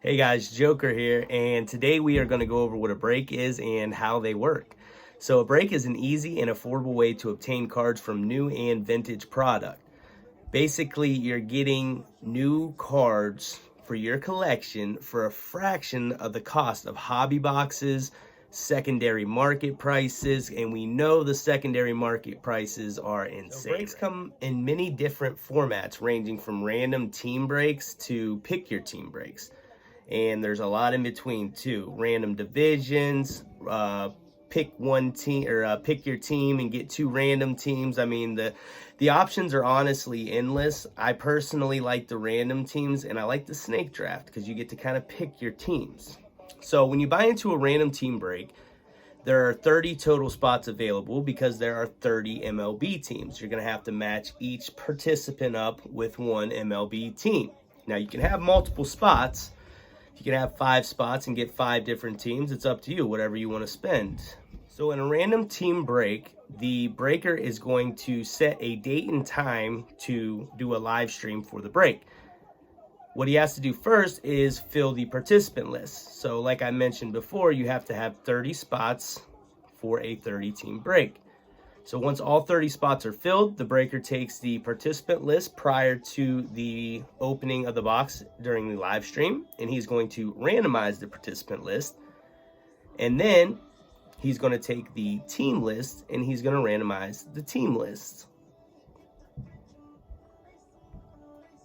Hey guys, Joker here, and today we are going to go over what a break is and how they work. So a break is an easy and affordable way to obtain cards from new and vintage product. Basically, you're getting new cards for your collection for a fraction of the cost of hobby boxes, secondary market prices, and we know the secondary market prices are insane. So breaks come in many different formats, ranging from random team breaks to pick your team breaks. And there's a lot in between too. Random divisions, pick one team or pick your team and get two random teams. I mean, the options are honestly endless. I personally like the random teams, and I like the snake draft because you get to kind of pick your teams. So when you buy into a random team break, there are 30 total spots available because there are 30 MLB teams. You're going to have to match each participant up with one MLB team. Now you can have multiple spots. You can have 5 spots and get 5 different teams. It's up to you, whatever you want to spend. So in a random team break, the breaker is going to set a date and time to do a live stream for the break. What he has to do first is fill the participant list. So like I mentioned before, you have to have 30 spots for a 30-team break. So once all 30 spots are filled, the breaker takes the participant list prior to the opening of the box during the live stream, and he's going to randomize the participant list. And then he's going to take the team list and he's going to randomize the team list.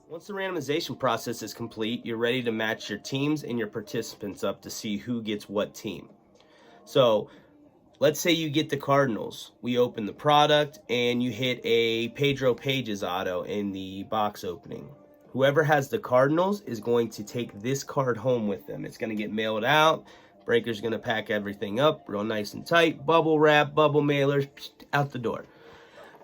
Once the randomization process is complete, you're ready to match your teams and your participants up to see who gets what team. So let's say you get the Cardinals. We open the product and you hit a Pedro Pages auto in the box opening. Whoever has the Cardinals is going to take this card home with them. It's going to get mailed out. Breaker's going to pack everything up real nice and tight. Bubble wrap, bubble mailers, out the door.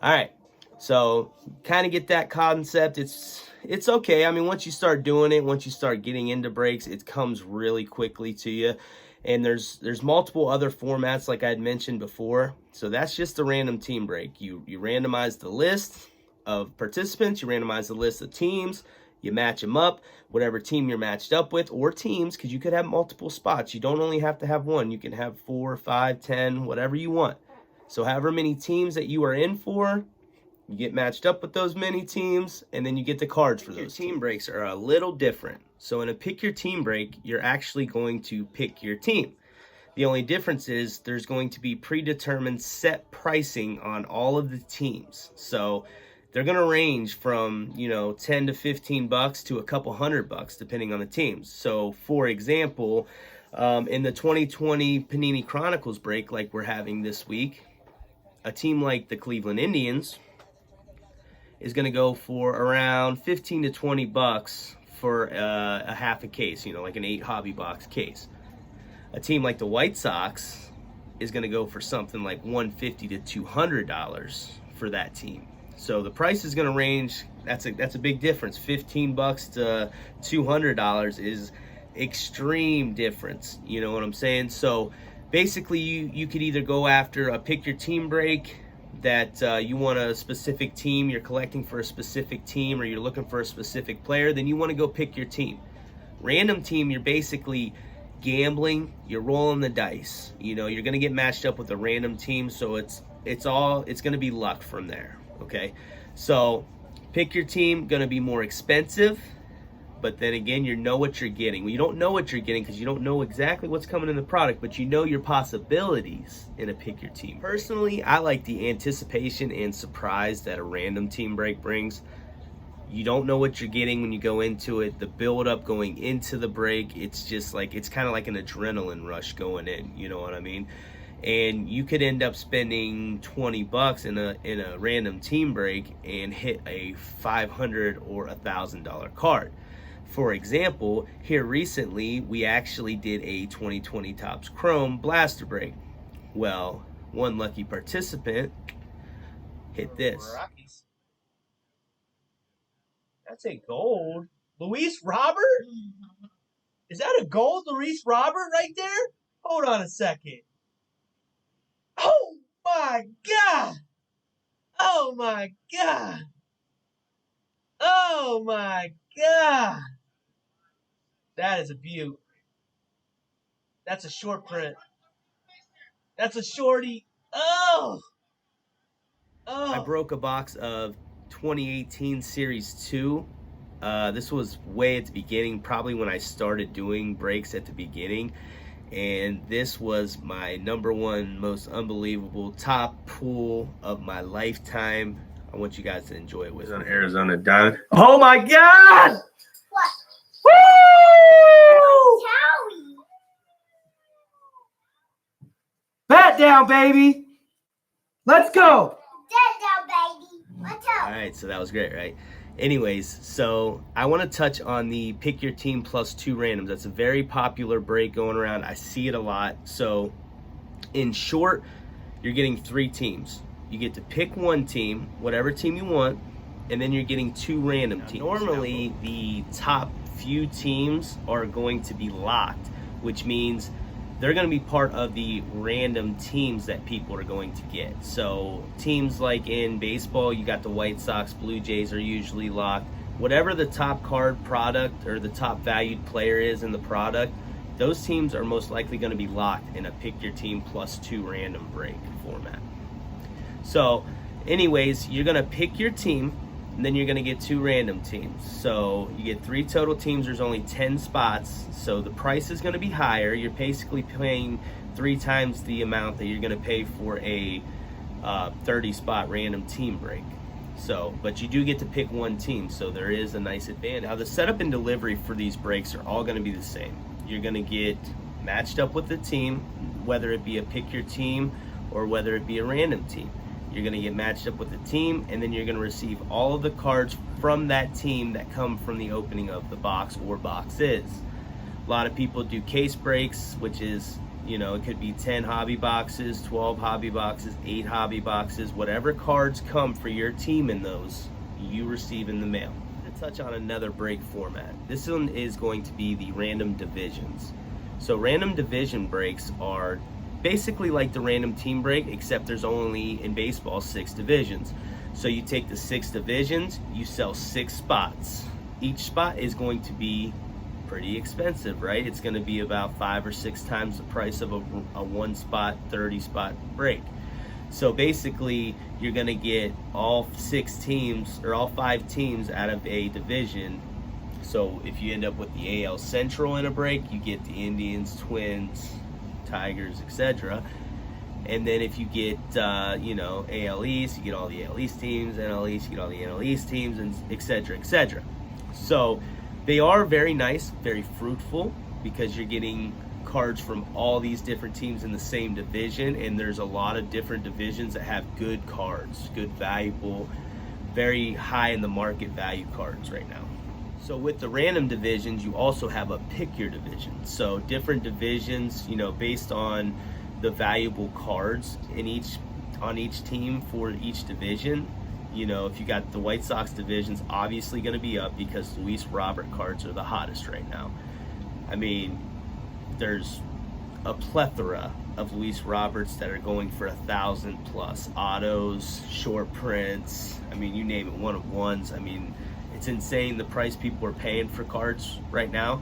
All right. So kind of get that concept. It's okay. I mean, once you start doing it, once you start getting into breaks, it comes really quickly to you. And there's multiple other formats like I had mentioned before. So that's just a random team break. You randomize the list of participants, you randomize the list of teams, you match them up, whatever team you're matched up with, or teams, because you could have multiple spots. You don't only have to have one. You can have 4, 5, 10, whatever you want. So however many teams that you are in for, you get matched up with those many teams, and then you get the cards for those. Your team breaks are a little different. So in a pick your team break, you're actually going to pick your team. The only difference is there's going to be predetermined set pricing on all of the teams. So they're going to range from, 10 to 15 bucks to a couple $100 depending on the teams. So for example, in the 2020 Panini Chronicles break like we're having this week, a team like the Cleveland Indians is going to go for around 15 to 20 bucks for a half a case, like an 8 hobby box case. A team like the White Sox is going to go for something like $150 to $200 for that team. So the price is going to range. That's a big difference. 15 bucks to $200 is extreme difference. You know what I'm saying? So basically, you could either go after a pick your team break that you want a specific team, you're collecting for a specific team, or you're looking for a specific player, then you want to go pick your team. Random team, you're basically gambling, you're rolling the dice. You're going to get matched up with a random team, so it's going to be luck from there, okay? So pick your team, going to be more expensive, but then again, you know what you're getting. Well, you don't know what you're getting because you don't know exactly what's coming in the product, but you know your possibilities in a pick your team. Personally, I like the anticipation and surprise that a random team break brings. You don't know what you're getting when you go into it. The build up going into the break, it's kind of like an adrenaline rush going in, you know what I mean? And you could end up spending 20 bucks in a random team break and hit a $500 or $1,000 card. For example, here recently, we actually did a 2020 Topps Chrome blaster break. Well, one lucky participant hit this. That's a gold. Luis Robert? Is that a gold Luis Robert right there? Hold on a second. Oh my God! Oh my God! Oh my God! That is a beaut. That's a short print. That's a shorty. Oh! Oh! I broke a box of 2018 Series 2. This was way at the beginning, probably when I started doing breaks at the beginning. And this was my #1 most unbelievable top pull of my lifetime. I want you guys to enjoy it with me. Arizona done. Oh my God! What? Woo! Cowie. Bat down, baby. Let's go. Dead now, baby. What's up? All right, so that was great, right? Anyways, so I want to touch on the pick your team plus 2 randoms. That's a very popular break going around. I see it a lot. So in short, you're getting 3 teams. You get to pick 1 team, whatever team you want, and then you're getting 2 random teams. Normally, the top few teams are going to be locked, which means they're going to be part of the random teams that people are going to get. So teams like in baseball, you got the White Sox, Blue Jays are usually locked. Whatever the top card product or the top valued player is in the product, those teams are most likely going to be locked in a pick your team plus 2 random break format. So anyways, you're going to pick your team, and then you're going to get 2 random teams. So you get 3 total teams. There's only 10 spots. So the price is going to be higher. You're basically paying 3 times the amount that you're going to pay for a 30-spot random team break. So, but you do get to pick 1 team. So there is a nice advantage. Now the setup and delivery for these breaks are all going to be the same. You're going to get matched up with the team, whether it be a pick your team or whether it be a random team. You're going to get matched up with the team, and then you're going to receive all of the cards from that team that come from the opening of the box or boxes. A lot of people do case breaks, which is, you know, it could be 10 hobby boxes, 12 hobby boxes, 8 hobby boxes, whatever cards come for your team in those, you receive in the mail. To touch on another break format, this one is going to be the random divisions. So random division breaks are basically like the random team break, except there's only in baseball 6 divisions. So you take the 6 divisions, you sell 6 spots. Each spot is going to be pretty expensive, right? It's going to be about 5 or 6 times the price of a 1 spot 30 spot break. So basically you're going to get all 6 teams or all 5 teams out of a division. So if you end up with the AL Central in a break, you get the Indians, Twins, Tigers, etc. And then if you get AL East, you get all the AL East teams, NL East, you get all the NL East teams, and etc., etc. So they are very nice, very fruitful, because you're getting cards from all these different teams in the same division, and there's a lot of different divisions that have good cards, good valuable, very high in the market value cards right now. So with the random divisions, you also have a pick your division. So different divisions, you know, based on the valuable cards on each team for each division. You know, if you got the White Sox division's obviously going to be up because Luis Robert cards are the hottest right now. I mean, there's a plethora of Luis Roberts that are going for 1,000 plus autos, short prints. I mean, you name it, 1-of-1s. I mean, it's insane the price people are paying for cards right now,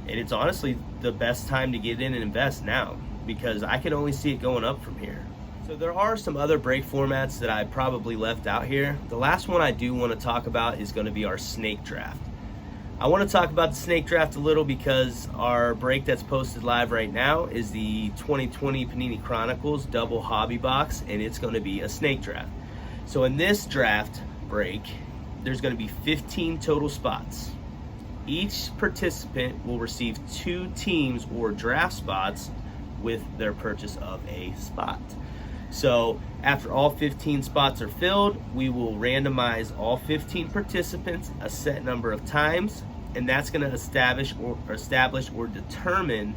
and it's honestly the best time to get in and invest now, because I can only see it going up from here. So there are some other break formats that I probably left out here. The last one I do want to talk about is going to be our snake draft. I want to talk about the snake draft a little because our break that's posted live right now is the 2020 Panini Chronicles double hobby box, and it's going to be a snake draft. So in this draft break, there's going to be 15 total spots. Each participant will receive 2 teams or draft spots with their purchase of a spot. So after all 15 spots are filled, we will randomize all 15 participants a set number of times, and that's going to establish or determine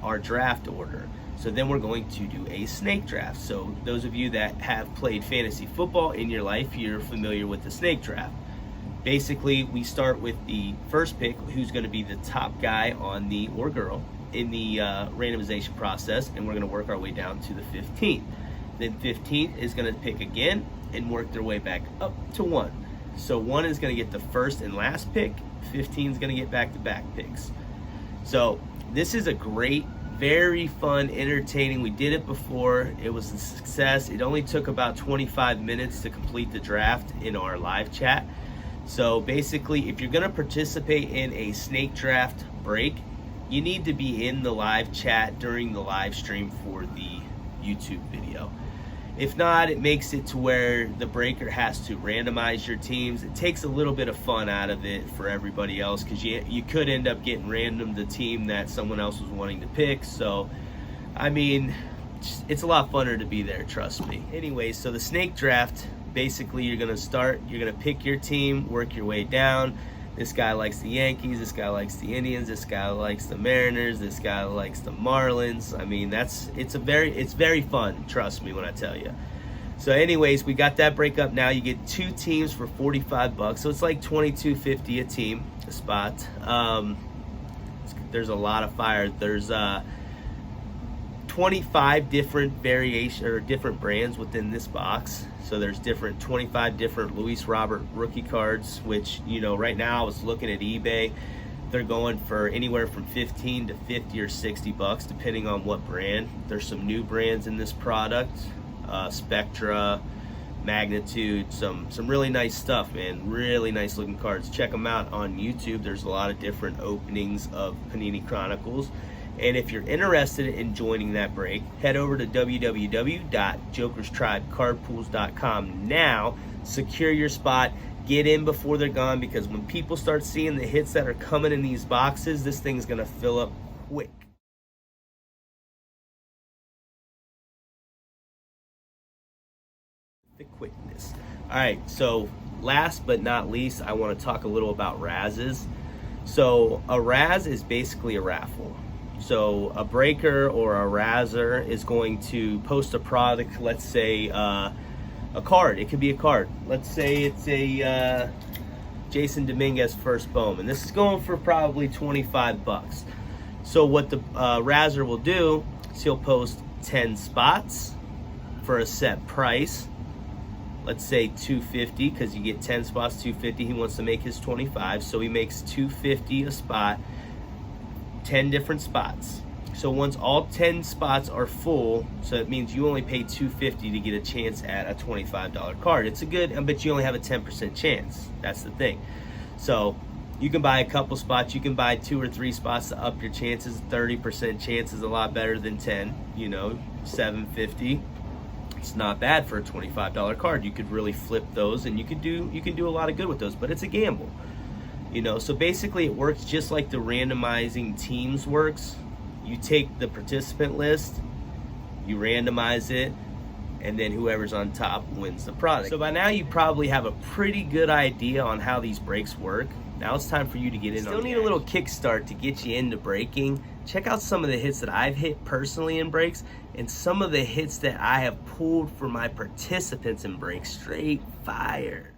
our draft order. So then we're going to do a snake draft. So those of you that have played fantasy football in your life, you're familiar with the snake draft. Basically, we start with the first pick, who's going to be the top guy on the, or girl, in the randomization process, and we're going to work our way down to the 15th. Then 15th is going to pick again and work their way back up to 1. So 1 is going to get the first and last pick, 15 is going to get back-to-back picks. So this is a great, very fun, entertaining. We did it before. It was a success. It only took about 25 minutes to complete the draft in our live chat. So basically, if you're going to participate in a snake draft break, you need to be in the live chat during the live stream for the YouTube video. If not, it makes it to where the breaker has to randomize your teams. It takes a little bit of fun out of it for everybody else, because you could end up getting random the team that someone else was wanting to pick. So, I mean, it's a lot funner to be there, trust me. Anyway, so the snake draft, basically you're going to pick your team, work your way down. This guy likes the Yankees, this guy likes the Indians, this guy likes the Mariners, this guy likes the Marlins. I mean, it's very fun, trust me when I tell you. So anyways, we got that break up now. You get 2 teams for $45, so it's like $22.50 a team, a spot. There's a lot of fire. There's 25 different variation or different brands within this box. So there's 25 different Luis Robert rookie cards, which, you know, right now I was looking at eBay. They're going for anywhere from 15 to 50 or $60, depending on what brand. There's some new brands in this product, Spectra, Magnitude, some really nice stuff, man. Really nice looking cards. Check them out on YouTube. There's a lot of different openings of Panini Chronicles. And if you're interested in joining that break, head over to www.jokerstribecardpools.com now. Secure your spot. Get in before they're gone, because when people start seeing the hits that are coming in these boxes, this thing's going to fill up quick. The quickness. All right, so last but not least, I want to talk a little about Razzes. So a Razz is basically a raffle. So a breaker or a razzer is going to post a product, let's say a card. It could be a card. Let's say it's a Jason Dominguez first Bowman. This is going for probably $25. So what the razzer will do is he'll post 10 spots for a set price. Let's say $250, because you get 10 spots, $250. He wants to make his 25, so he makes $250 a spot. 10 different spots. So once all 10 spots are full, so it means you only pay $250 to get a chance at a $25 card. It's a good, but you only have a 10% chance. That's the thing. So you can buy a couple spots, you can buy 2 or 3 spots to up your chances. 30% chance is a lot better than 10, you know, $750. It's not bad for a $25 card. You could really flip those, and you can do a lot of good with those, but it's a gamble. You know, so basically it works just like the randomizing teams works. You take the participant list, you randomize it, and then whoever's on top wins the product. So by now you probably have a pretty good idea on how these breaks work. Now it's time for you to get in. Still need a little kickstart to get you into breaking. Check out some of the hits that I've hit personally in breaks, and some of the hits that I have pulled for my participants in breaks. Straight fire.